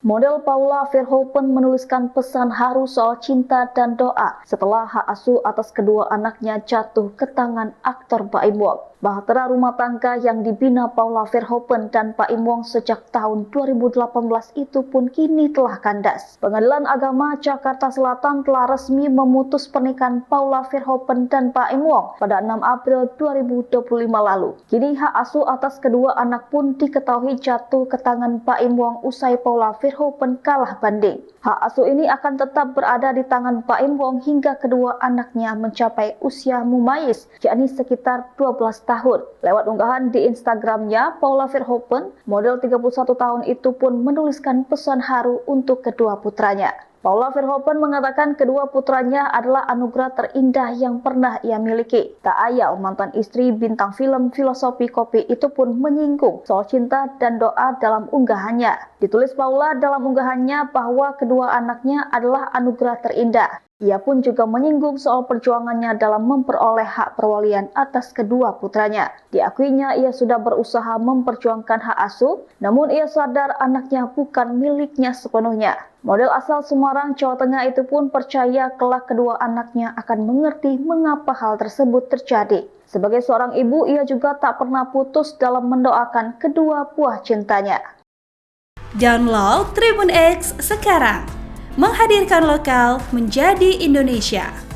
Model Paula Verhoeven menuliskan pesan haru soal cinta dan doa setelah hak asuh atas kedua anaknya jatuh ke tangan aktor Baim Wong. Bahtera rumah tangga yang dibina Paula Verhoeven dan Baim Wong sejak tahun 2018 itu pun kini telah kandas. Pengadilan Agama Jakarta Selatan telah resmi memutus pernikahan Paula Verhoeven dan Baim Wong pada 6 April 2025 lalu. Kini hak asuh atas kedua anak pun diketahui jatuh ke tangan Baim Wong usai Paula Verhoeven kalah banding. Hak asuh ini akan tetap berada di tangan Baim Wong hingga kedua anaknya mencapai usia mumayyiz, yakni sekitar 12 tahun. Lewat unggahan di Instagramnya, Paula Verhoeven, model 31 tahun itu pun menuliskan pesan haru untuk kedua putranya. Paula Verhoeven mengatakan kedua putranya adalah anugerah terindah yang pernah ia miliki. Tak ayal mantan istri bintang film Filosofi Kopi itu pun menyinggung soal cinta dan doa dalam unggahannya. Ditulis Paula dalam unggahannya bahwa kedua anaknya adalah anugerah terindah. Ia pun juga menyinggung soal perjuangannya dalam memperoleh hak perwalian atas kedua putranya. Diakuinya ia sudah berusaha memperjuangkan hak asuh, namun ia sadar anaknya bukan miliknya sepenuhnya. Model asal Semarang, Jawa Tengah itu pun percaya kelak kedua anaknya akan mengerti mengapa hal tersebut terjadi. Sebagai seorang ibu, ia juga tak pernah putus dalam mendoakan kedua buah cintanya. Download Tribun X sekarang, menghadirkan lokal menjadi Indonesia.